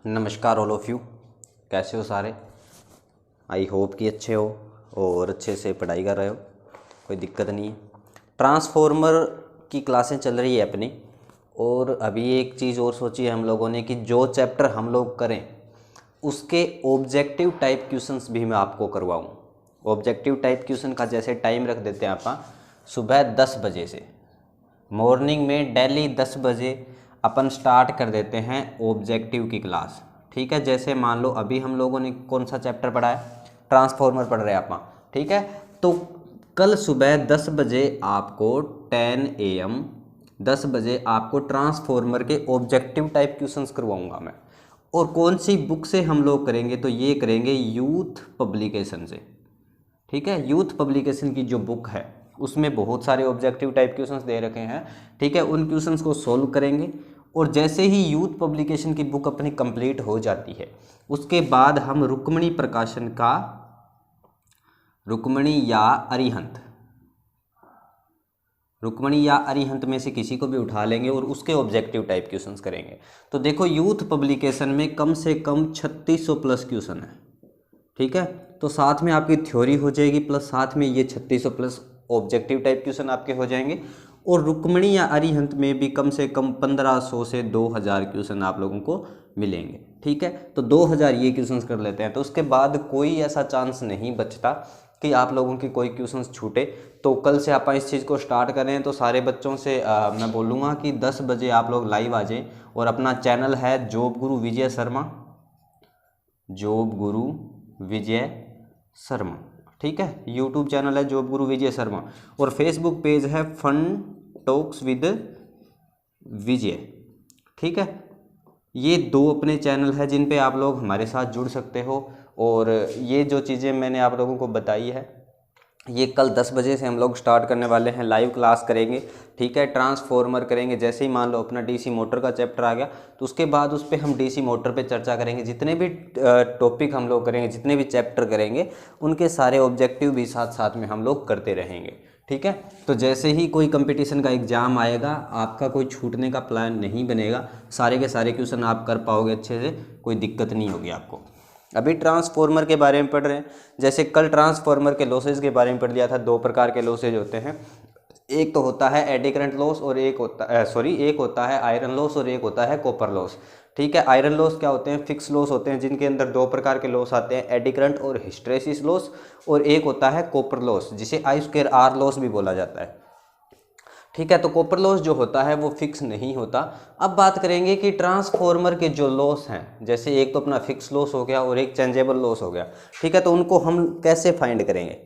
नमस्कार all of you. कैसे हो सारे? आई होप कि अच्छे हो और अच्छे से पढ़ाई कर रहे हो, कोई दिक्कत नहीं है। ट्रांसफॉर्मर की क्लासें चल रही है अपनी। और अभी एक चीज़ और सोची है हम लोगों ने कि जो चैप्टर हम लोग करें उसके ऑब्जेक्टिव टाइप क्वेश्चंस भी मैं आपको करवाऊँ। ऑब्जेक्टिव टाइप क्वेश्चन का जैसे टाइम रख देते हैं आप सुबह 10 बजे से, मॉर्निंग में डेली 10 बजे अपन स्टार्ट कर देते हैं ऑब्जेक्टिव की क्लास। ठीक है, जैसे मान लो अभी हम लोगों ने कौन सा चैप्टर पढ़ा है, ट्रांसफॉर्मर पढ़ रहे हैं अपन। ठीक है, तो कल सुबह 10 बजे आपको 10 AM 10 बजे आपको ट्रांसफॉर्मर के ऑब्जेक्टिव टाइप क्वेश्चंस करवाऊंगा मैं। और कौन सी बुक से हम लोग करेंगे, तो ये करेंगे यूथ पब्लिकेशन से। ठीक है, यूथ पब्लिकेशन की जो बुक है उसमें बहुत सारे ऑब्जेक्टिव टाइप क्वेश्चंस दे रखे हैं। ठीक है, उन क्वेश्चंस को सोल्व करेंगे। और जैसे ही यूथ पब्लिकेशन की बुक अपनी कंप्लीट हो जाती है उसके बाद हम रुक्मिणी प्रकाशन का रुक्मिणी या अरिहंत में से किसी को भी उठा लेंगे और उसके ऑब्जेक्टिव टाइप क्वेश्चंस करेंगे। तो देखो, यूथ पब्लिकेशन में कम से कम 3600 प्लस क्वेश्चन है। ठीक है, तो साथ में आपकी थ्योरी हो जाएगी प्लस साथ में ये 3600 प्लस ऑब्जेक्टिव टाइप क्वेश्चन आपके हो जाएंगे। और रुक्मिणी या अरिहंत में भी कम से कम 1500 से 2000 क्वेश्चन आप लोगों को मिलेंगे। ठीक है, तो 2000 ये क्वेश्चंस कर लेते हैं, तो उसके बाद कोई ऐसा चांस नहीं बचता कि आप लोगों की कोई क्वेश्चंस छूटे। तो कल से आप इस चीज़ को स्टार्ट करें। तो सारे बच्चों से मैं बोलूँगा कि 10 बजे आप लोग लाइव आ जाएं। और अपना चैनल है जॉब गुरु विजय शर्मा, जॉब गुरु विजय शर्मा। ठीक है, यूट्यूब चैनल है जॉब गुरु विजय शर्मा और फेसबुक पेज है फन टॉक्स विद विजय। ठीक है, ये दो अपने चैनल है जिन पे आप लोग हमारे साथ जुड़ सकते हो। और ये जो चीज़ें मैंने आप लोगों को बताई है ये कल 10 बजे से हम लोग स्टार्ट करने वाले हैं, लाइव क्लास करेंगे। ठीक है, ट्रांसफॉर्मर करेंगे। जैसे ही मान लो अपना डीसी मोटर का चैप्टर आ गया तो उसके बाद उस पर हम डीसी मोटर पे चर्चा करेंगे। जितने भी टॉपिक हम लोग करेंगे, जितने भी चैप्टर करेंगे उनके सारे ऑब्जेक्टिव भी साथ साथ में हम लोग करते रहेंगे। ठीक है, तो जैसे ही कोई कंपटीशन का एग्ज़ाम आएगा आपका कोई छूटने का प्लान नहीं बनेगा, सारे के सारे क्वेश्चन आप कर पाओगे अच्छे से, कोई दिक्कत नहीं होगी आपको। अभी ट्रांसफॉर्मर के बारे में पढ़ रहे हैं। जैसे कल ट्रांसफॉर्मर के लॉसेज के बारे में पढ़ लिया था। दो प्रकार के लॉसेज होते हैं, एक तो होता है एडी करंट लॉस और एक होता है आयरन लॉस और एक होता है कॉपर लॉस। ठीक है, आयरन लॉस क्या होते हैं, फिक्स लॉस होते हैं जिनके अंदर दो प्रकार के लॉस आते हैं, एडी करंट और हिस्टेरेसिस लॉस। और एक होता है कॉपर लॉस जिसे I²R लॉस भी बोला जाता है। ठीक है, तो कॉपर लॉस जो होता है वो फिक्स नहीं होता। अब बात करेंगे कि ट्रांसफॉर्मर के जो लॉस हैं, जैसे एक तो अपना फिक्स लॉस हो गया और एक चेंजेबल लॉस हो गया। ठीक है, तो उनको हम कैसे फाइंड करेंगे,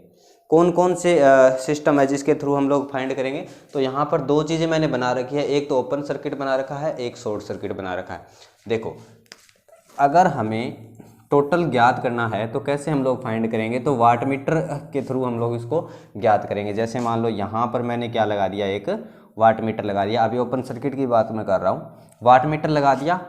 कौन कौन से सिस्टम है जिसके थ्रू हम लोग फाइंड करेंगे। तो यहाँ पर दो चीज़ें मैंने बना रखी है, एक तो ओपन सर्किट बना रखा है, एक शॉर्ट सर्किट बना रखा है। देखो, अगर हमें टोटल ज्ञात करना है तो कैसे हम लोग फाइंड करेंगे, तो वाट मीटर के थ्रू हम लोग इसको ज्ञात करेंगे। जैसे मान लो यहाँ पर मैंने क्या लगा दिया, एक वाट मीटर लगा दिया। अभी ओपन सर्किट की बात मैं कर रहा हूँ, वाट मीटर लगा दिया।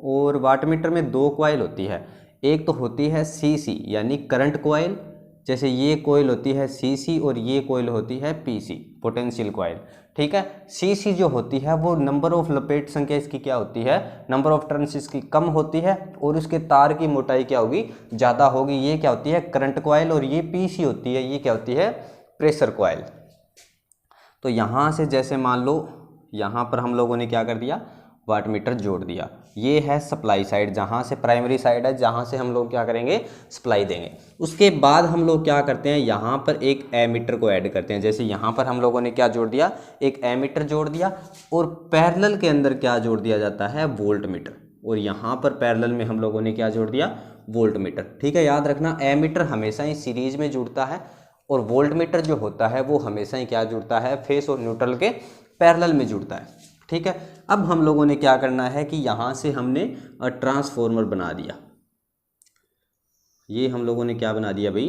और वाट मीटर में दो कॉइल होती है, एक तो होती है CC यानी करंट कॉइल, जैसे ये कॉइल होती है CC और ये कॉइल होती है PC पोटेंशियल कॉइल। ठीक है, CC जो होती है वो नंबर ऑफ लपेट संख्या इसकी क्या होती है, नंबर ऑफ टर्न्स इसकी कम होती है और इसके तार की मोटाई क्या होगी, ज़्यादा होगी। ये क्या होती है, करंट कॉइल। और ये PC होती है, ये क्या होती है, प्रेशर कॉइल। तो यहाँ से जैसे मान लो यहाँ पर हम लोगों ने क्या कर दिया, वाट मीटर जोड़ दिया। ये है सप्लाई साइड, जहाँ से प्राइमरी साइड है, जहाँ से हम लोग क्या करेंगे, सप्लाई देंगे। उसके बाद हम लोग क्या करते हैं, यहाँ पर एक एमीटर को ऐड करते हैं। जैसे यहाँ पर हम लोगों ने क्या जोड़ दिया, एक एमीटर जोड़ दिया। और पैरेलल के अंदर क्या जोड़ दिया जाता है, वोल्ट मीटर। और यहाँ पर पैरेलल में हम लोगों ने क्या जोड़ दिया, वोल्ट मीटर। ठीक है, याद रखना एमीटर हमेशा ही सीरीज में जुड़ता है और वोल्ट मीटर जो होता है वो हमेशा ही क्या जुड़ता है, फेस और न्यूट्रल के पैरेलल में जुड़ता है। ठीक है, अब हम लोगों ने क्या करना है कि यहाँ से हमने ट्रांसफॉर्मर बना दिया। ये हम लोगों ने क्या बना दिया भाई,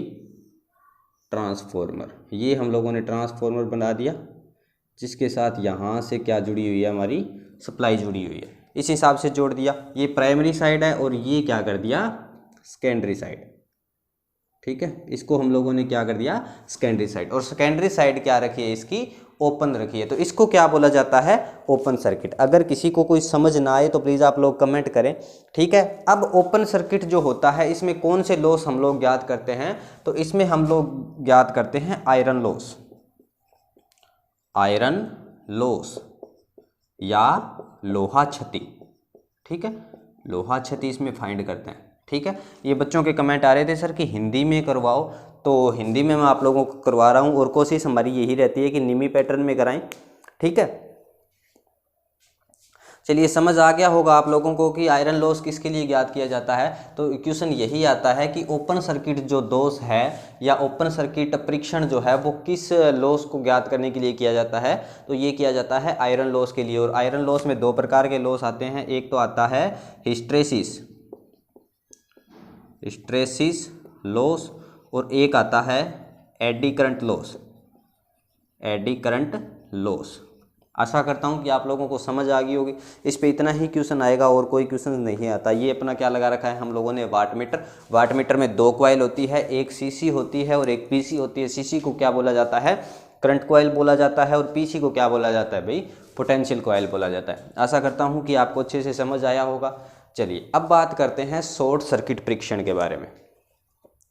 ट्रांसफॉर्मर। ये हम लोगों ने ट्रांसफॉर्मर बना दिया जिसके साथ यहाँ से क्या जुड़ी हुई है, हमारी सप्लाई जुड़ी हुई है। इस हिसाब से जोड़ दिया। ये प्राइमरी साइड है और ये क्या कर दिया, सेकेंडरी साइड। ठीक है, इसको हम लोगों ने क्या कर दिया, सेकेंडरी साइड। और सेकेंडरी साइड क्या रखी है इसकी, ओपन रखी है, तो इसको क्या बोला जाता है, ओपन सर्किट। अगर किसी को कोई समझ ना आए तो प्लीज़ आप लोग कमेंट करें, ठीक है। अब ओपन सर्किट जो होता है इसमें कौन से लॉस हम लोग ज्ञात करते हैं, तो इसमें हम लोग ज्ञात करते हैं आयरन लॉस, आयरन लॉस या लोहा क्षति, ठीक है, लोहा क्षति इसमें फाइंड करते हैं, ठीक है। ये बच्चों के कमेंट आ रहे थे सर कि हिंदी में करवाओ, तो हिंदी में मैं आप लोगों को करवा रहा हूँ और कोशिश हमारी यही रहती है कि निमी पैटर्न में कराएं, ठीक है। चलिए समझ आ गया होगा आप लोगों को कि आयरन लॉस किसके लिए ज्ञात किया जाता है। तो क्वेश्चन यही आता है कि ओपन सर्किट जो दोष है या ओपन सर्किट परीक्षण जो है वो किस लॉस को ज्ञात करने के लिए किया जाता है, तो ये किया जाता है आयरन लॉस के लिए। और आयरन लॉस में दो प्रकार के लॉस आते हैं, एक तो आता है हिस्ट्रेसिस, हिस्ट्रेसिस लॉस, और एक आता है eddy current loss, eddy current loss. आशा करता हूँ कि आप लोगों को समझ आ गई होगी। इस पे इतना ही क्वेश्चन आएगा और कोई क्वेश्चन नहीं आता। ये अपना क्या लगा रखा है हम लोगों ने, वाट मीटर। वाट मीटर में दो कॉइल होती है, एक सीसी होती है और एक पीसी होती है। सीसी को क्या बोला जाता है, करंट कॉइल बोला जाता है, और पीसी को क्या बोला जाता है भाई, पोटेंशियल कॉइल बोला जाता है। आशा करता हूँ कि आपको अच्छे से समझ आया होगा। चलिए अब बात करते हैं शॉर्ट सर्किट परीक्षण के बारे में।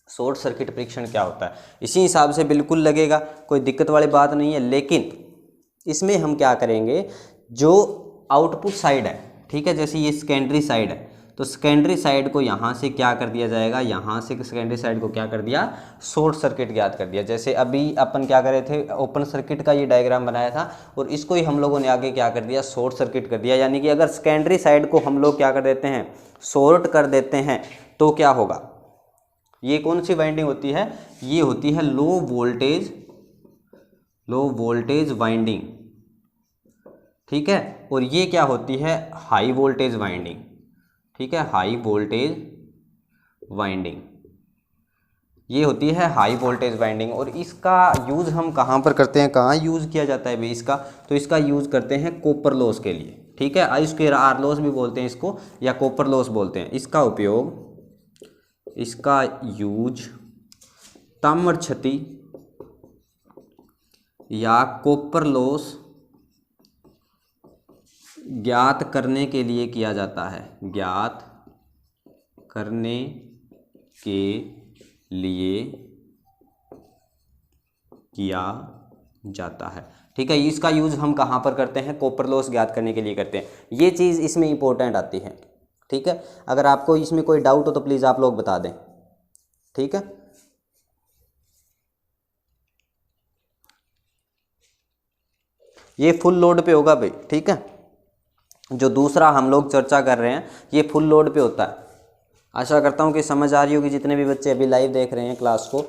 शॉर्ट सर्किट परीक्षण क्या होता है, इसी हिसाब से बिल्कुल लगेगा, कोई दिक्कत वाली बात नहीं है। लेकिन इसमें हम क्या करेंगे, जो आउटपुट साइड है, ठीक है, जैसे ये सेकेंडरी साइड है, तो सेकेंडरी साइड को यहाँ से क्या कर दिया जाएगा, यहाँ से सेकेंडरी साइड को क्या कर दिया, शॉर्ट सर्किट ज्ञात कर दिया। जैसे अभी अपन क्या कर रहे थे, ओपन सर्किट का ये डायग्राम बनाया था और इसको ही हम लोगों ने आगे क्या कर दिया, शॉर्ट सर्किट कर दिया। यानी कि अगर सेकेंडरी साइड को हम लोग क्या कर देते हैं, शॉर्ट कर देते हैं, तो क्या होगा, ये कौन सी वाइंडिंग होती है, ये होती है low voltage, low voltage winding, ठीक है। और ये क्या होती है, हाई वोल्टेज वाइंडिंग, ठीक है, हाई वोल्टेज वाइंडिंग, ये होती है हाई वोल्टेज वाइंडिंग। और इसका यूज़ हम कहाँ पर करते हैं, कहाँ यूज़ किया जाता है भाई इसका, तो इसका यूज़ करते हैं कॉपर लॉस के लिए, ठीक है। आई स्क्वायर आर लॉस भी बोलते हैं इसको, या कॉपर लॉस बोलते हैं। इसका उपयोग, इसका यूज ताम्र क्षति या कॉपर लॉस ज्ञात करने के लिए किया जाता है, ज्ञात करने के लिए किया जाता है, ठीक है। इसका यूज हम कहाँ पर करते हैं, कॉपर लॉस ज्ञात करने के लिए करते हैं। ये चीज़ इसमें इंपॉर्टेंट आती है, ठीक है। अगर आपको इसमें कोई डाउट हो तो प्लीज़ आप लोग बता दें, ठीक है। ये फुल लोड पे होगा भाई, ठीक है। जो दूसरा हम लोग चर्चा कर रहे हैं ये फुल लोड पे होता है। आशा करता हूँ कि समझ आ रही होगी जितने भी बच्चे अभी लाइव देख रहे हैं क्लास को।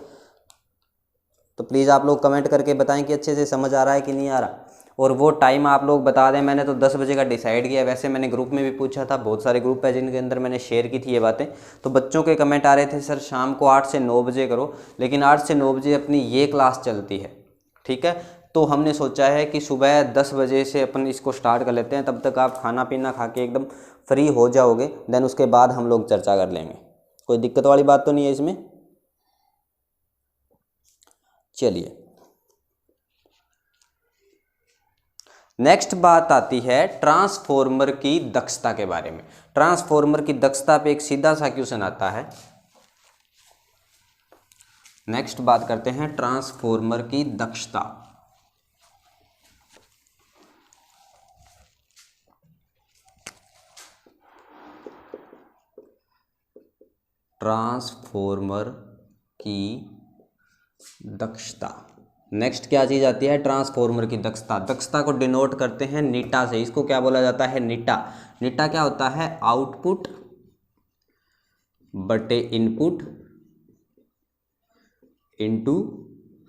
तो प्लीज़ आप लोग कमेंट करके बताएं कि अच्छे से समझ आ रहा है कि नहीं आ रहा, और वो टाइम आप लोग बता दें। मैंने तो 10 बजे का डिसाइड किया, वैसे मैंने ग्रुप में भी पूछा था, बहुत सारे ग्रुप है जिनके अंदर मैंने शेयर की थी ये बातें। तो बच्चों के कमेंट आ रहे थे सर शाम को 8 से 9 बजे करो, लेकिन 8 से 9 बजे अपनी ये क्लास चलती है, ठीक है। तो हमने सोचा है कि सुबह 10 बजे से अपन इसको स्टार्ट कर लेते हैं, तब तक आप खाना पीना खा के एकदम फ्री हो जाओगे, देन उसके बाद हम लोग चर्चा कर लेंगे। कोई दिक्कत वाली बात तो नहीं है इसमें। चलिए नेक्स्ट बात आती है ट्रांसफॉर्मर की दक्षता के बारे में। ट्रांसफॉर्मर की दक्षता पे एक सीधा सा क्वेश्चन आता है। नेक्स्ट बात करते हैं ट्रांसफॉर्मर की दक्षता। ट्रांसफॉर्मर की दक्षता, नेक्स्ट क्या चीज़ आती है, ट्रांसफॉर्मर की दक्षता। दक्षता को डिनोट करते हैं नीटा से। इसको क्या बोला जाता है, नीटा। नीटा क्या होता है, आउटपुट बटे इनपुट इनटू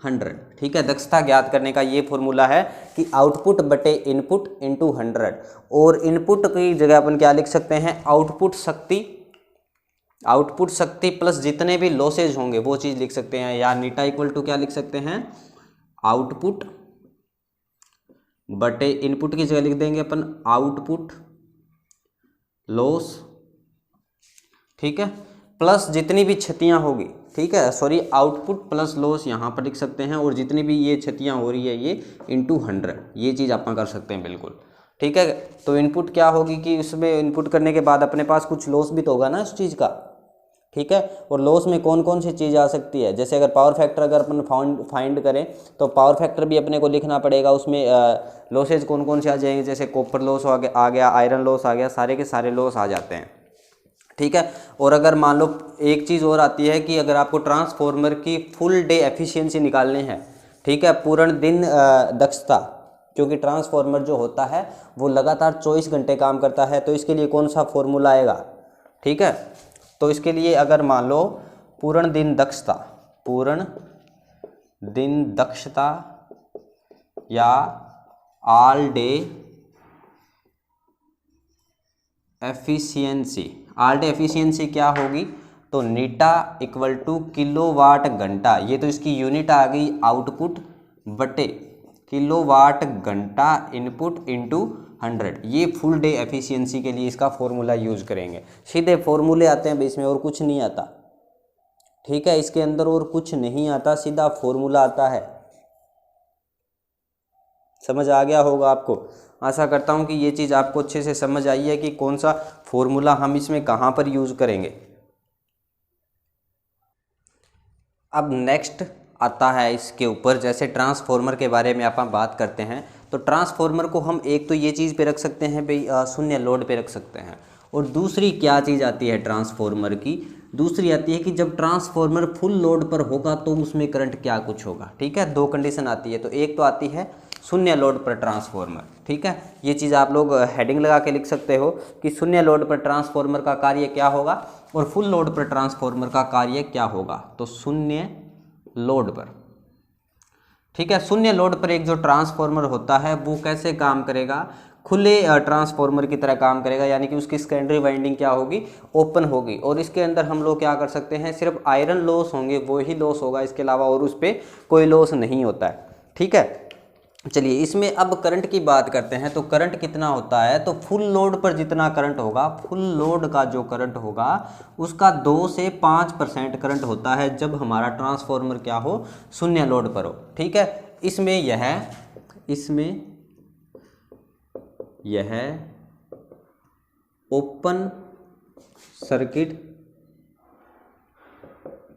100, ठीक है। दक्षता ज्ञात करने का ये फॉर्मूला है कि आउटपुट बटे इनपुट इनटू 100, और इनपुट की जगह अपन क्या लिख सकते हैं, आउटपुट शक्ति, आउटपुट शक्ति प्लस जितने भी लॉसेज होंगे वो चीज़ लिख सकते हैं। या नीटा इक्वल टू क्या लिख सकते हैं, आउटपुट बटे इनपुट की जगह लिख देंगे अपन आउटपुट लॉस, ठीक है। प्लस जितनी भी क्षतियाँ होगी, ठीक है, सॉरी आउटपुट प्लस लॉस यहाँ पर लिख सकते हैं, और जितनी भी ये क्षतियाँ हो रही है ये इंटू 100, ये चीज़ आप कर सकते हैं बिल्कुल, ठीक है। तो इनपुट क्या होगी कि उसमें इनपुट करने के बाद अपने पास कुछ लॉस भी तो होगा ना उस चीज़ का, ठीक है। और लॉस में कौन कौन सी चीज़ आ सकती है, जैसे अगर पावर फैक्टर अगर अपन फाइंड करें तो पावर फैक्टर भी अपने को लिखना पड़ेगा, उसमें लॉसेज कौन कौन से आ जाएंगे, जैसे कॉपर लॉस आ गया, आयरन लॉस आ गया, सारे के सारे लॉस आ जाते हैं, ठीक है। और अगर मान लो एक चीज़ और आती है कि अगर आपको ट्रांसफॉर्मर की फुल डे एफिशिएंसी निकालनी है, ठीक है, पूर्ण दिन दक्षता, क्योंकि ट्रांसफॉर्मर जो होता है वो लगातार 24 घंटे काम करता है, तो इसके लिए कौन सा फॉर्मूला आएगा, ठीक है। तो इसके लिए अगर मान लो पूर्ण दिन दक्षता या ऑल डे एफिशिएंसी क्या होगी, तो नीटा इक्वल टू किलोवाट घंटा, ये तो इसकी यूनिट आ गई आउटपुट बटे किलोवाट घंटा इनपुट इंटू 100, ये फुल डे एफिशिएंसी के लिए इसका फॉर्मूला यूज करेंगे। सीधे फॉर्मूले आते हैं, इसमें और कुछ नहीं आता, ठीक है, इसके अंदर और कुछ नहीं आता, सीधा फॉर्मूला आता है। समझ आ गया होगा आपको, आशा करता हूं कि ये चीज़ आपको अच्छे से समझ आई है कि कौन सा फॉर्मूला हम इसमें कहाँ पर यूज करेंगे। अब नेक्स्ट आता है इसके ऊपर, जैसे ट्रांसफॉर्मर के बारे में अपन बात करते हैं, तो ट्रांसफॉर्मर को हम एक तो ये चीज़ पे रख सकते हैं भाई, शून्य लोड पे रख सकते हैं, और दूसरी क्या चीज़ आती है ट्रांसफॉर्मर की, दूसरी आती है कि जब ट्रांसफॉर्मर फुल लोड पर होगा तो उसमें करंट क्या कुछ होगा, ठीक है। दो कंडीशन आती है, तो एक तो आती है शून्य लोड पर ट्रांसफॉर्मर, ठीक है, ये चीज़ आप लोग हेडिंग लगा के लिख सकते हो कि शून्य लोड पर ट्रांसफॉर्मर का कार्य क्या होगा और फुल लोड पर ट्रांसफॉर्मर का कार्य क्या होगा। तो शून्य लोड पर, ठीक है, शून्य लोड पर एक जो ट्रांसफॉर्मर होता है वो कैसे काम करेगा, खुले ट्रांसफॉर्मर की तरह काम करेगा, यानी कि उसकी सेकेंडरी वाइंडिंग क्या होगी, ओपन होगी, और इसके अंदर हम लोग क्या कर सकते हैं, सिर्फ आयरन लॉस होंगे, वो ही लॉस होगा, इसके अलावा और उस पर कोई लॉस नहीं होता है, ठीक है। चलिए इसमें अब करंट की बात करते हैं, तो करंट कितना होता है, तो फुल लोड पर जितना करंट होगा, फुल लोड का जो करंट होगा उसका 2 से 5% करंट होता है जब हमारा ट्रांसफॉर्मर क्या हो, शून्य लोड पर हो, ठीक है। इसमें यह ओपन सर्किट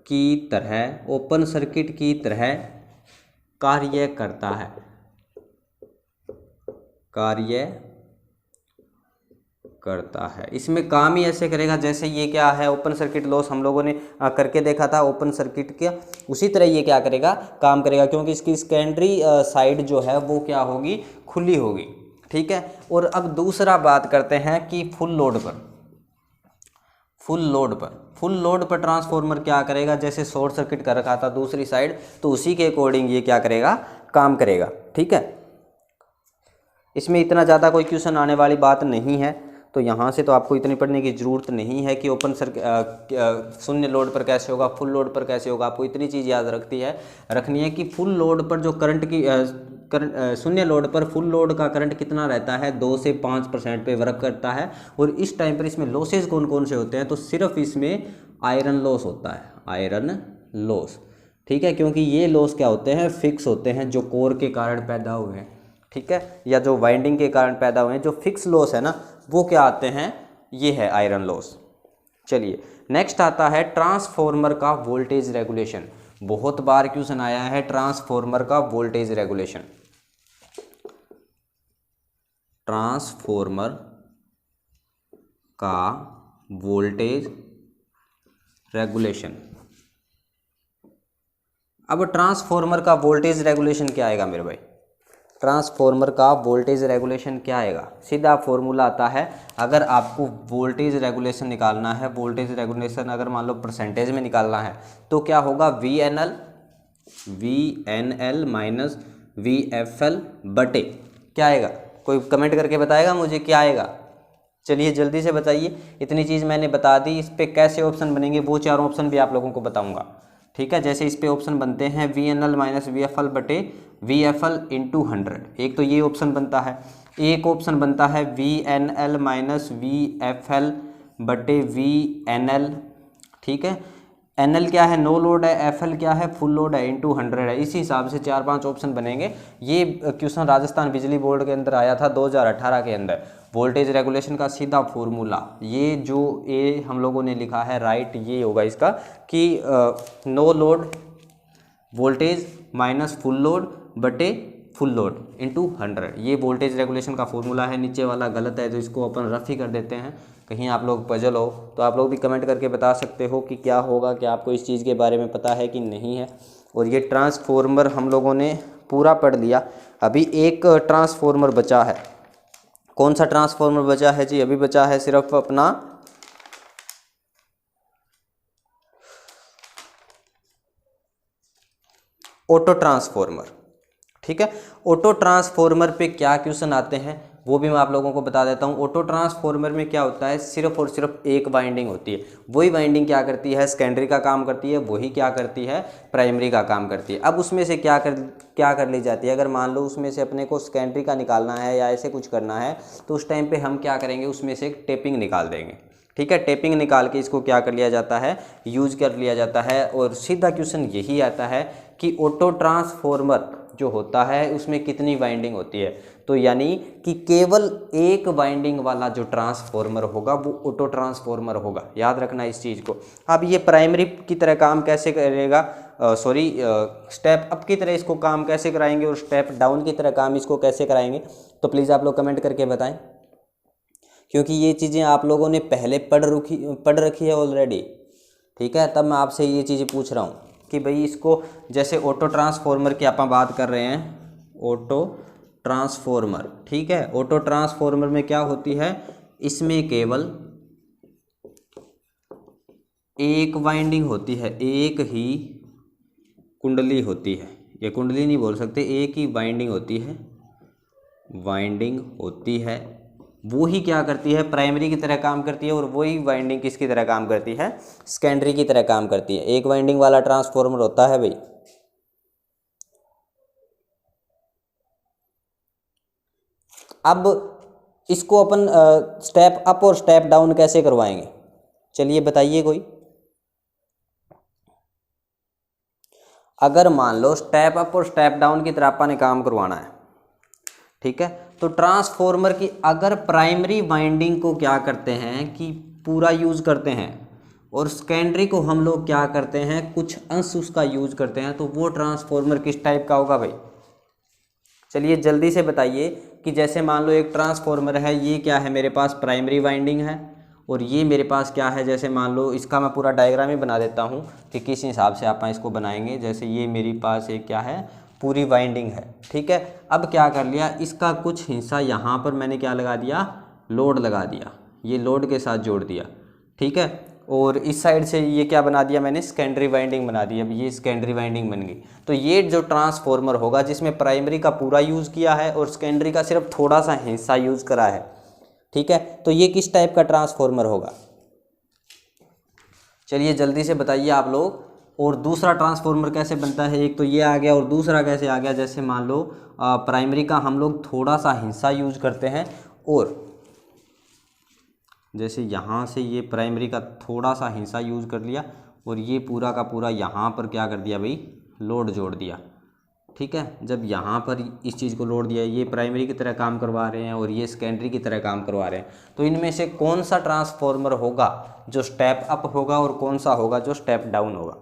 की तरह कार्य करता है। इसमें काम ही ऐसे करेगा जैसे ये क्या है, ओपन सर्किट लॉस हम लोगों ने करके देखा था ओपन सर्किट का, उसी तरह ये क्या करेगा, काम करेगा, क्योंकि इसकी सेकेंडरी साइड जो है वो क्या होगी, खुली होगी, ठीक है। और अब दूसरा बात करते हैं कि फुल लोड पर ट्रांसफॉर्मर क्या करेगा, जैसे शॉर्ट सर्किट कर रखा था दूसरी साइड, तो उसी के अकॉर्डिंग ये क्या करेगा, काम करेगा, ठीक है। इसमें इतना ज़्यादा कोई क्वेश्चन आने वाली बात नहीं है, तो यहाँ से तो आपको इतनी पढ़ने की ज़रूरत नहीं है कि ओपन सर्किट शून्य लोड पर कैसे होगा, फुल लोड पर कैसे होगा। आपको इतनी चीज़ याद रखनी है कि फुल लोड पर जो शून्य लोड पर फुल लोड का करंट कितना रहता है, 2 से 5% पे वर्क करता है। और इस टाइम पर इसमें लॉसेज कौन कौन से होते हैं, तो सिर्फ इसमें आयरन लॉस होता है, आयरन लॉस, ठीक है, क्योंकि ये लॉस क्या होते हैं, फिक्स होते हैं, जो कोर के कारण पैदा हुए हैं, ठीक है, या जो वाइंडिंग के कारण पैदा हुए हैं, जो फिक्स लॉस है ना, वो क्या आते हैं, ये है आयरन लॉस। चलिए नेक्स्ट आता है ट्रांसफॉर्मर का वोल्टेज रेगुलेशन। बहुत बार क्वेश्चन आया है ट्रांसफॉर्मर का वोल्टेज रेगुलेशन। ट्रांसफॉर्मर का वोल्टेज रेगुलेशन। अब ट्रांसफॉर्मर का वोल्टेज रेगुलेशन क्या आएगा मेरे भाई, ट्रांसफॉर्मर का वोल्टेज रेगुलेशन क्या आएगा, सीधा फॉर्मूला आता है। अगर आपको वोल्टेज रेगुलेशन निकालना है, वोल्टेज रेगुलेशन अगर मान लो परसेंटेज में निकालना है, तो क्या होगा, VNL माइनस VFL बटे क्या आएगा, कोई कमेंट करके बताएगा मुझे क्या आएगा। चलिए जल्दी से बताइए, इतनी चीज़ मैंने बता दी, इस पर कैसे ऑप्शन बनेंगे वो चारों ऑप्शन भी आप लोगों को बताऊंगा, ठीक है। जैसे इस पे ऑप्शन बनते हैं VNL माइनस VFL बटे VFL इंटू 100, एक तो ये ऑप्शन बनता है। एक ऑप्शन बनता है VNL माइनस VFL बटे VNL ठीक है। NL क्या है, नो लोड है, FL क्या है, फुल लोड है, इनटू 100 है। इसी हिसाब से 4-5 ऑप्शन बनेंगे। ये क्वेश्चन राजस्थान बिजली बोर्ड के अंदर आया था 2018 के अंदर। वोल्टेज रेगुलेशन का सीधा फॉर्मूला, ये जो ए हम लोगों ने लिखा है राइट, ये होगा इसका कि no load voltage minus full load बटे फुल लोड इंटू 100, ये वोल्टेज रेगुलेशन का फॉर्मूला है। नीचे वाला गलत है तो इसको अपन रफ ही कर देते हैं। कहीं आप लोग पजल हो तो आप लोग भी कमेंट करके बता सकते हो कि क्या होगा, क्या आपको इस चीज़ के बारे में पता है कि नहीं है। और ये ट्रांसफॉर्मर हम लोगों ने पूरा पढ़ लिया। अभी एक ट्रांसफॉर्मर बचा है। कौन सा ट्रांसफॉर्मर बचा है जी? अभी बचा है सिर्फ अपना ऑटो ट्रांसफॉर्मर। ठीक है, ऑटो ट्रांसफॉर्मर पे क्या क्वेश्चन आते हैं वो भी मैं आप लोगों को बता देता हूँ। ऑटो ट्रांसफॉर्मर में क्या होता है, सिर्फ और सिर्फ एक वाइंडिंग होती है। वही वाइंडिंग क्या करती है, सेकेंडरी का काम करती है, वही क्या करती है, प्राइमरी का काम करती है। अब उसमें से क्या कर ली जाती है, अगर मान लो उसमें से अपने को सेकेंडरी का निकालना है या ऐसे कुछ करना है तो उस टाइम पे हम क्या करेंगे, उसमें से एक टेपिंग निकाल देंगे। ठीक है, टेपिंग निकाल के इसको क्या कर लिया जाता है, यूज कर लिया जाता है। और सीधा क्वेश्चन यही आता है कि ऑटो ट्रांसफॉर्मर जो होता है उसमें कितनी वाइंडिंग होती है। तो यानी कि केवल एक वाइंडिंग वाला जो ट्रांसफॉर्मर होगा वो ऑटो ट्रांसफॉर्मर होगा। याद रखना इस चीज़ को। अब ये प्राइमरी की तरह काम कैसे करेगा, स्टेप अप की तरह इसको काम कैसे कराएंगे और स्टेप डाउन की तरह काम इसको कैसे कराएंगे, तो प्लीज़ आप लोग कमेंट करके बताएं, क्योंकि ये चीज़ें आप लोगों ने पहले पढ़ रखी है ऑलरेडी। ठीक है, तब मैं आपसे ये चीज़ें पूछ रहा हूँ कि भाई इसको, जैसे ऑटो ट्रांसफॉर्मर की आप बात कर रहे हैं, ऑटो ट्रांसफॉर्मर। ठीक है, ऑटो ट्रांसफॉर्मर में क्या होती है, इसमें केवल एक वाइंडिंग होती है, एक ही कुंडली होती है। ये कुंडली नहीं बोल सकते, एक ही वाइंडिंग होती है। वो ही क्या करती है, प्राइमरी की तरह काम करती है। और वही वाइंडिंग किसकी तरह काम करती है, सेकेंडरी की तरह काम करती है। एक वाइंडिंग वाला ट्रांसफॉर्मर होता है भाई। अब इसको अपन स्टेप अप और स्टेप डाउन कैसे करवाएंगे, चलिए बताइए कोई। अगर मान लो स्टेप अप और स्टेप डाउन की तरह अपन ने काम करवाना है, ठीक है, तो ट्रांसफॉर्मर की अगर प्राइमरी वाइंडिंग को क्या करते हैं कि पूरा यूज़ करते हैं और सेकेंडरी को हम लोग क्या करते हैं, कुछ अंश उसका यूज़ करते हैं, तो वो ट्रांसफॉर्मर किस टाइप का होगा भाई? चलिए जल्दी से बताइए कि जैसे मान लो एक ट्रांसफॉर्मर है, ये क्या है मेरे पास, प्राइमरी वाइंडिंग है, और ये मेरे पास क्या है, जैसे मान लो इसका मैं पूरा डायग्राम ही बना देता हूँ कि किस हिसाब से आप इसको बनाएंगे। जैसे ये मेरे पास एक क्या है, पूरी वाइंडिंग है। ठीक है, अब क्या कर लिया, इसका कुछ हिस्सा यहाँ पर मैंने क्या लगा दिया, लोड लगा दिया, ये लोड के साथ जोड़ दिया। ठीक है, और इस साइड से ये क्या बना दिया मैंने, सेकेंडरी वाइंडिंग बना दी। अब ये सेकेंडरी वाइंडिंग बन गई। तो ये जो ट्रांसफॉर्मर होगा जिसमें प्राइमरी का पूरा यूज़ किया है और सेकेंडरी का सिर्फ थोड़ा सा हिस्सा यूज़ करा है, ठीक है, तो ये किस टाइप का ट्रांसफॉर्मर होगा, चलिए जल्दी से बताइए आप लोग। और दूसरा ट्रांसफॉर्मर कैसे बनता है, एक तो ये आ गया और दूसरा कैसे आ गया, जैसे मान लो प्राइमरी का हम लोग थोड़ा सा हिस्सा यूज़ करते हैं, और जैसे यहाँ से ये प्राइमरी का थोड़ा सा हिस्सा यूज़ कर लिया और ये पूरा का पूरा यहाँ पर क्या कर दिया भाई, लोड जोड़ दिया। ठीक है, जब यहाँ पर इस चीज़ को लोड दिया, ये प्राइमरी की तरह काम करवा रहे हैं और ये सेकेंडरी की तरह काम करवा रहे हैं, तो इनमें से कौन सा ट्रांसफॉर्मर होगा जो स्टेप अप होगा और कौन सा होगा जो स्टेप डाउन होगा?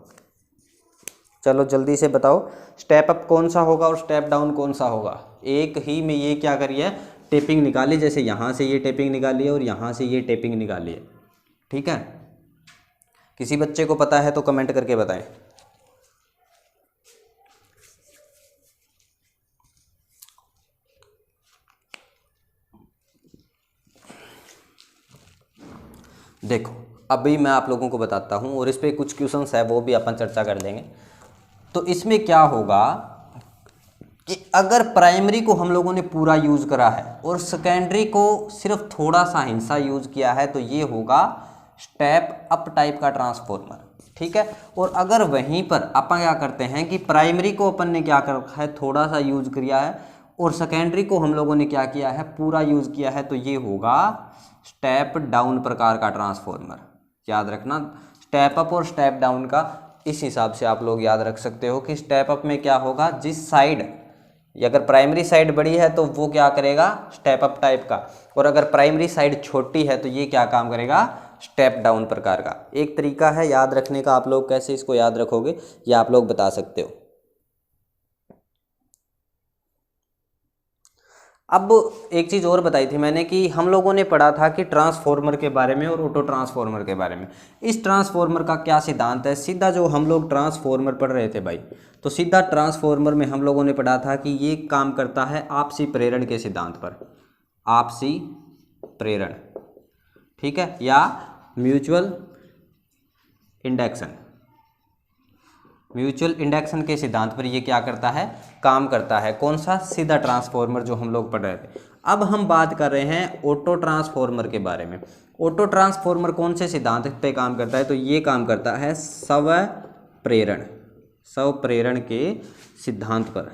चलो जल्दी से बताओ, स्टेप अप कौन सा होगा और स्टेप डाउन कौन सा होगा? एक ही में ये क्या करिए, टेपिंग निकालिए। जैसे यहाँ से ये टेपिंग निकालिए और यहाँ से ये टेपिंग निकालिए। ठीक है, किसी बच्चे को पता है तो कमेंट करके बताएं। देखो अभी मैं आप लोगों को बताता हूँ और इस पर कुछ क्वेश्चंस है वो भी अपन चर्चा कर देंगे। तो इसमें क्या होगा कि अगर प्राइमरी को हम लोगों ने पूरा यूज़ करा है और सेकेंडरी को सिर्फ थोड़ा सा हिस्सा यूज़ किया है, तो ये होगा स्टेप अप टाइप का ट्रांसफॉर्मर। ठीक है, और अगर वहीं पर अपन क्या करते हैं कि प्राइमरी को अपन ने क्या कर रखा है, थोड़ा सा यूज़ किया है, और सेकेंडरी को हम लोगों ने क्या किया है, पूरा यूज़ किया है, तो ये होगा स्टेप डाउन प्रकार का ट्रांसफॉर्मर। याद रखना, स्टेप अप और स्टेप डाउन का इस हिसाब से आप लोग याद रख सकते हो कि स्टेप अप में क्या होगा, जिस साइड, अगर प्राइमरी साइड बड़ी है तो वो क्या करेगा, स्टेप अप टाइप का, और अगर प्राइमरी साइड छोटी है तो ये क्या काम करेगा, स्टेप डाउन प्रकार का। एक तरीका है याद रखने का, आप लोग कैसे इसको याद रखोगे ये आप लोग बता सकते हो। अब एक चीज़ और बताई थी मैंने कि हम लोगों ने पढ़ा था कि ट्रांसफॉर्मर के बारे में और ऑटो ट्रांसफॉर्मर के बारे में। इस ट्रांसफॉर्मर का क्या सिद्धांत है, सीधा जो हम लोग ट्रांसफॉर्मर पढ़ रहे थे भाई, तो सीधा ट्रांसफॉर्मर में हम लोगों ने पढ़ा था कि ये काम करता है आपसी प्रेरण के सिद्धांत पर, आपसी प्रेरण, ठीक है, या म्यूचुअल इंडक्शन, म्यूचुअल इंडक्शन के सिद्धांत पर ये क्या करता है, काम करता है। कौन सा, सीधा ट्रांसफॉर्मर जो हम लोग पढ़ रहे थे। अब हम बात कर रहे हैं ऑटो ट्रांसफॉर्मर के बारे में। ऑटो ट्रांसफॉर्मर कौन से सिद्धांत पे काम करता है, तो ये काम करता है स्वप्रेरण, स्वप्रेरण के सिद्धांत पर,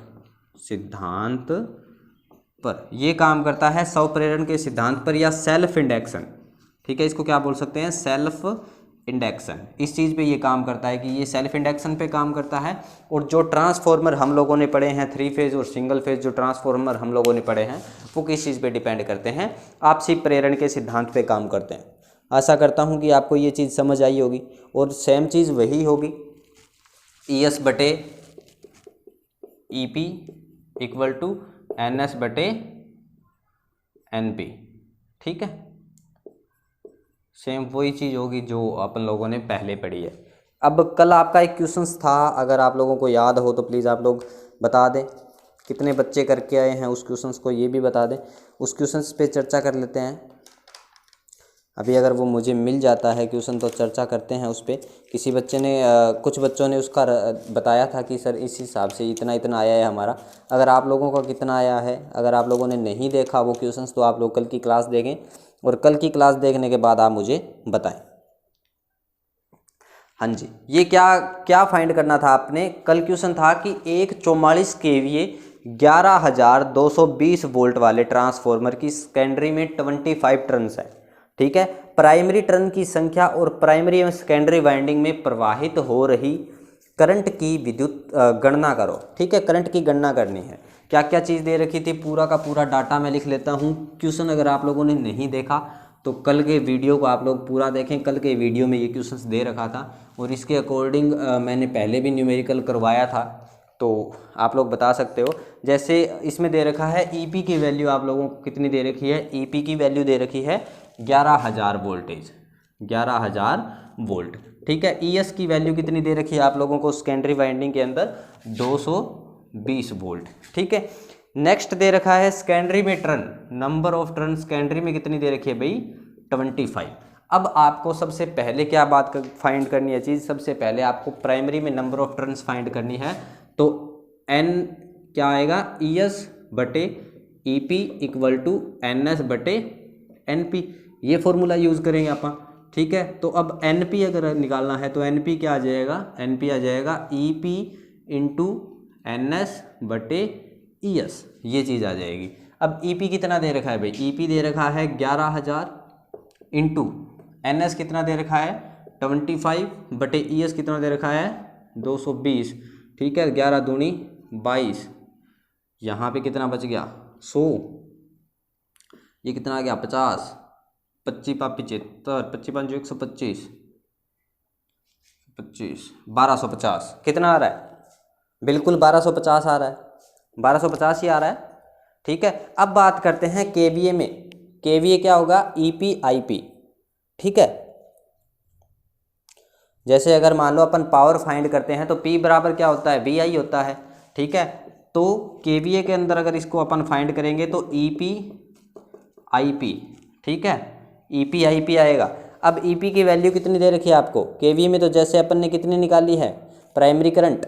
सिद्धांत पर ये काम करता है, स्वप्रेरण के सिद्धांत पर, या सेल्फ इंडक्शन, ठीक है, इसको क्या बोल सकते हैं, सेल्फ इंडक्शन। इस चीज़ पे ये काम करता है कि ये सेल्फ इंडक्शन पे काम करता है। और जो ट्रांसफॉर्मर हम लोगों ने पढ़े हैं, 3 फेज और सिंगल फेज जो ट्रांसफॉर्मर हम लोगों ने पढ़े हैं, वो किस चीज़ पे डिपेंड करते हैं, आपसी प्रेरण के सिद्धांत पे काम करते हैं। आशा करता हूँ कि आपको ये चीज़ समझ आई होगी। और सेम चीज़ वही होगी, ES बटे EP इक्वल टू NS बटे NP, ठीक है, सेम वही चीज़ होगी जो अपन लोगों ने पहले पढ़ी है। अब कल आपका एक क्वेश्चन था, अगर आप लोगों को याद हो तो प्लीज़ आप लोग बता दें, कितने बच्चे करके आए हैं उस क्वेश्चन को, ये भी बता दें। उस क्वेश्चन पे चर्चा कर लेते हैं अभी, अगर वो मुझे मिल जाता है क्वेश्चन तो चर्चा करते हैं उस पर। किसी बच्चे ने कुछ बच्चों ने उसका बताया था कि सर इस हिसाब से इतना इतना आया है हमारा। अगर आप लोगों का कितना आया है, अगर आप लोगों ने नहीं देखा वो क्वेश्चंस, तो आप लोग कल की क्लास देखें, और कल की क्लास देखने के बाद आप मुझे बताएं। हाँ जी, ये क्या क्या फाइंड करना था आपने, कल क्वेश्चन था कि एक 44 kVA 11,220 वोल्ट वाले ट्रांसफॉर्मर की सेकेंडरी में 25 टर्न्स है, ठीक है। प्राइमरी टर्न की संख्या और प्राइमरी एवं सेकेंडरी वाइंडिंग में प्रवाहित हो रही करंट की विद्युत गणना करो, ठीक है, करंट की गणना करनी है। क्या क्या चीज़ दे रखी थी, पूरा का पूरा डाटा मैं लिख लेता हूँ। क्वेश्चन अगर आप लोगों ने नहीं देखा तो कल के वीडियो को आप लोग पूरा देखें, कल के वीडियो में ये क्वेश्चंस दे रखा था, और इसके अकॉर्डिंग मैंने पहले भी न्यूमेरिकल करवाया था, तो आप लोग बता सकते हो। जैसे इसमें दे रखा है EP की वैल्यू आप लोगों को कितनी दे रखी है, EP की वैल्यू दे रखी है 11,000 वोल्टेज, 11,000 वोल्ट, ठीक है। ES की वैल्यू कितनी दे रखी है आप लोगों को सेकेंडरी वाइंडिंग के अंदर, 220 वोल्ट, ठीक है। नेक्स्ट दे रखा है सेकेंडरी में turn, number of turn secondary में कितनी दे रखी है भाई, 25। अब आपको सबसे पहले क्या बात फाइंड करनी है चीज़, सबसे पहले आपको प्राइमरी में नंबर ऑफ टर्न्स फाइंड करनी है। तो N क्या आएगा, ES बटे EP इक्वल टू NS बटे NP, ये फॉर्मूला यूज़ करेंगे अपन, ठीक है। तो अब NP अगर निकालना है तो NP क्या आ जाएगा, NP आ जाएगा EP इंटू NS बटे ES, ये चीज़ आ जाएगी। अब EP कितना दे रखा है भाई, EP दे रखा है 11,000 इंटू NS कितना दे रखा है 25 बटे ES कितना दे रखा है 220, ठीक है। 11 दूनी 22, यहाँ पे कितना बच गया 100, ये कितना आ गया 50, 25 पा 75, 25 5 125, 25 1250, कितना आ रहा है, बिल्कुल 1250 आ रहा है, 1250 ही आ रहा है, ठीक है। अब बात करते हैं KVA में, KVA क्या होगा, EP IP, ठीक है। जैसे अगर मान लो अपन पावर फाइंड करते हैं तो P बराबर क्या होता है, VI होता है, ठीक है। तो KVA के अंदर अगर इसको अपन फाइंड करेंगे तो EP IP, ठीक है, EP IP आएगा। अब EP की वैल्यू कितनी दे रखी है आपको KVA में, तो जैसे अपन ने कितनी निकाली है प्राइमरी करंट,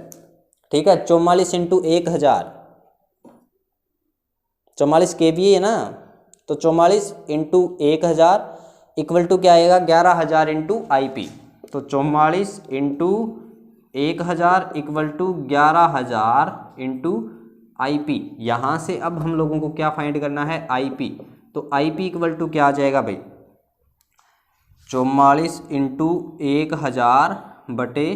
ठीक है, 44 इंटू 1000, 44 KVA है ना, तो 44 इंटू 1000 इक्वल टू क्या आएगा 11,000 इंटू IP, तो 44 into 1000 equal to 11,000 into IP। यहाँ से अब हम लोगों को क्या फाइंड करना है IP, तो IP इक्वल टू क्या आ जाएगा भाई, 44 इंटू 1000 बटे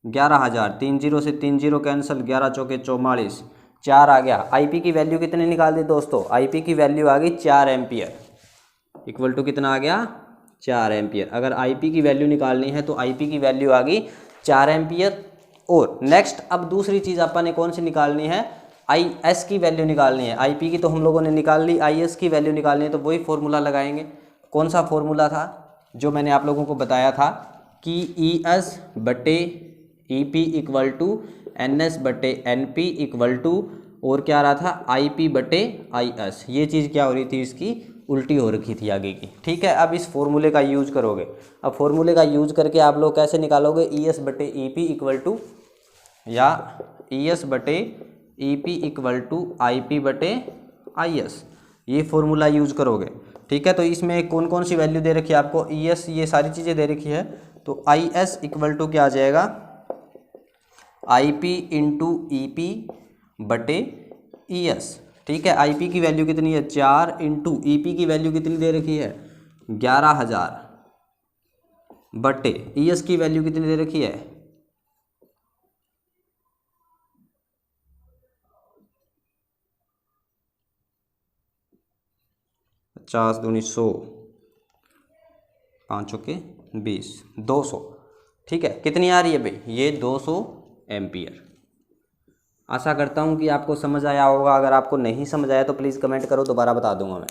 11,000, 3 जीरो से 3 जीरो कैंसिल, 11 चौके 44, 4 आ गया। आईपी की वैल्यू कितने निकाल दी दोस्तों? आईपी की वैल्यू आ गई 4 एम्पियर, इक्वल टू कितना आ गया? 4 एम्पियर। अगर आईपी की वैल्यू निकालनी है तो आईपी की वैल्यू आ गई 4 एम्पियर। और नेक्स्ट अब दूसरी चीज़ अपन ने कौन सी निकालनी है? आई एस की वैल्यू निकालनी है। आईपी की तो हम लोगों ने निकाल ली, आई एस की वैल्यू निकालनी है तो वही फॉर्मूला लगाएंगे। कौन सा फॉर्मूला था जो मैंने आप लोगों को बताया था कि ई एस बटे E P equal to N S बटे एन पी इक्वल टू, और क्या रहा था? आई पी बटे आई एस। ये चीज़ क्या हो रही थी? इसकी उल्टी हो रखी थी आगे की। ठीक है, अब इस फॉर्मूले का यूज करोगे। अब फॉर्मूले का यूज करके आप लोग कैसे निकालोगे? ई एस बटे ई पी इक्वल टू, या ई एस बटे E P equal to I P बटे आई एस, ये फॉर्मूला यूज करोगे। ठीक है, तो इसमें कौन कौन सी वैल्यू दे रखी है आपको? ई एस, ये सारी चीज़ें दे रखी है। तो आई एस इक्वल टू क्या आ जाएगा? I P into E P बटे ई एस। ठीक है, आई पी की वैल्यू कितनी है? 4 इंटू ई पी की वैल्यू कितनी दे रखी है? 11,000 बटे ई एस की वैल्यू कितनी दे रखी है? 50 दूनी 100, 5 के 20, 200। ठीक है, कितनी आ रही है भाई? ये 200 एम्पियर। आशा करता हूँ कि आपको समझ आया होगा। अगर आपको नहीं समझ आया तो प्लीज़ कमेंट करो, दोबारा बता दूंगा मैं।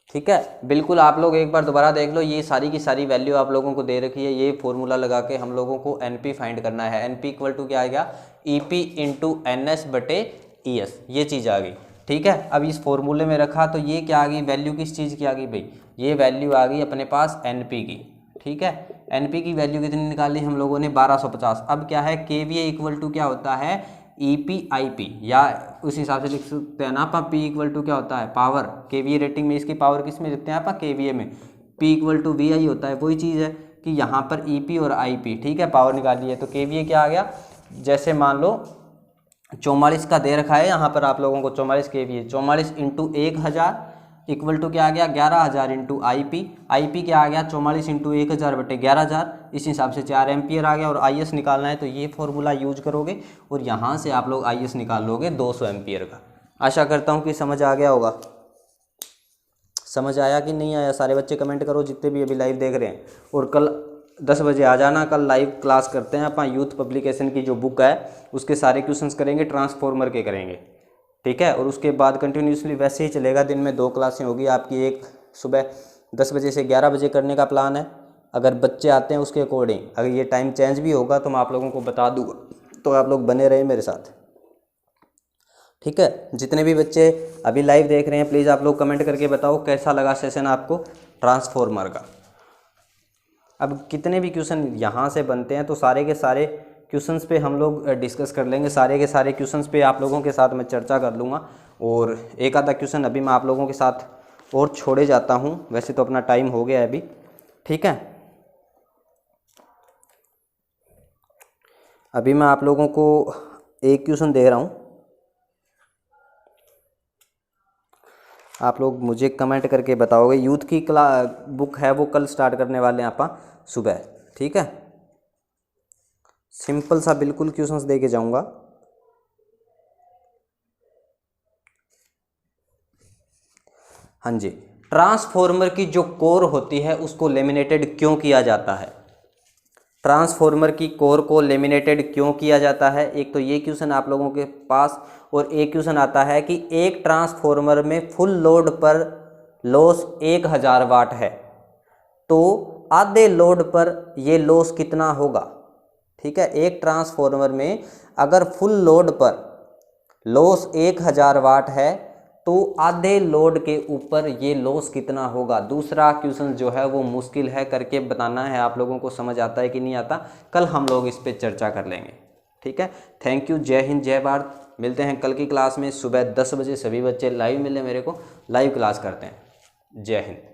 ठीक है, बिल्कुल आप लोग एक बार दोबारा देख लो। ये सारी की सारी वैल्यू आप लोगों को दे रखी है। ये फॉर्मूला लगा के हम लोगों को एनपी फाइंड करना है। एनपी इक्वल टू क्या आएगा? ईपी इंटू एन एस बटे ई एस, ये चीज़ आ गई। ठीक है, अब इस फॉर्मूले में रखा तो ये क्या आ गई? वैल्यू किस चीज़ की आ गई भाई? ये वैल्यू आ गई अपने पास एनपी की। ठीक है, एनपी की वैल्यू कितनी निकाली हम लोगों ने? 1250। अब क्या है? केवीए इक्वल टू क्या होता है? ई पी आई पी, या उस हिसाब से लिख सकते हैं ना आप, पी इक्वल टू क्या होता है? पावर। केवीए रेटिंग में इसकी पावर किस में लिखते हैं आप? केवीए में। पी इक्वल टू वी आई होता है। वही चीज़ है कि यहाँ पर ई पी और आई पी, ठीक है, पावर निकाली है। तो केवीए क्या आ गया? जैसे मान लो 44 का दे रखा है यहाँ पर आप लोगों को, 44 केवीए, 44 इंटू 1000 इक्वल टू क्या आ गया? 11,000 इंटू आई पी क्या आ गया? 44 इंटू 1000 बटे 11,000। इस हिसाब से 4 एम्पियर आ गया। और आई एस निकालना है तो ये फॉर्मूला यूज करोगे और यहाँ से आप लोग आई एस निकाल लोगे 200 एम्पियर का। आशा करता हूँ कि समझ आ गया होगा। समझ आया कि नहीं आया? सारे बच्चे कमेंट करो जितने भी अभी लाइव देख रहे हैं। और कल 10 बजे आ जाना, कल लाइव क्लास करते हैं अपन। यूथ पब्लिकेशन की जो बुक है उसके सारे क्वेश्चंस करेंगे, ट्रांसफॉर्मर के करेंगे। ठीक है, और उसके बाद कंटिन्यूसली वैसे ही चलेगा। दिन में 2 क्लासें होगी आपकी, एक सुबह 10 बजे से 11 बजे करने का प्लान है। अगर बच्चे आते हैं उसके अकॉर्डिंग, अगर ये टाइम चेंज भी होगा तो मैं आप लोगों को बता दूंगा, तो आप लोग बने रहे मेरे साथ। ठीक है, जितने भी बच्चे अभी लाइव देख रहे हैं प्लीज़ आप लोग कमेंट करके बताओ कैसा लगा सेशन आपको ट्रांसफॉर्मर का। अब कितने भी क्वेश्चन यहाँ से बनते हैं तो सारे के सारे क्वेश्चंस पे हम लोग डिस्कस कर लेंगे। सारे के सारे क्वेश्चंस पे आप लोगों के साथ मैं चर्चा कर लूँगा। और एक आधा क्वेश्चन अभी मैं आप लोगों के साथ और छोड़े जाता हूँ। वैसे तो अपना टाइम हो गया है अभी। ठीक है, अभी मैं आप लोगों को एक क्वेश्चन दे रहा हूँ, आप लोग मुझे कमेंट करके बताओगे। यूथ की बुक है वो कल स्टार्ट करने वाले हैं आप सुबह। ठीक है, सिंपल सा बिल्कुल क्वेश्चंस दे के जाऊंगा। हाँ जी, ट्रांसफॉर्मर की जो कोर होती है उसको लेमिनेटेड क्यों किया जाता है? ट्रांसफॉर्मर की कोर को लेमिनेटेड क्यों किया जाता है? एक तो ये क्वेश्चन आप लोगों के पास, और एक क्वेश्चन आता है कि एक ट्रांसफॉर्मर में फुल लोड पर लॉस 1000 वाट है, तो आधे लोड पर ये लॉस कितना होगा? ठीक है, एक ट्रांसफॉर्मर में अगर फुल लोड पर लॉस 1000 वाट है तो आधे लोड के ऊपर ये लॉस कितना होगा? दूसरा क्वेश्चन जो है वो मुश्किल है, करके बताना है। आप लोगों को समझ आता है कि नहीं आता, कल हम लोग इस पे चर्चा कर लेंगे। ठीक है, थैंक यू, जय हिंद, जय भारत। मिलते हैं कल की क्लास में सुबह 10 बजे। सभी बच्चे लाइव मिले मेरे को, लाइव क्लास करते हैं। जय हिंद।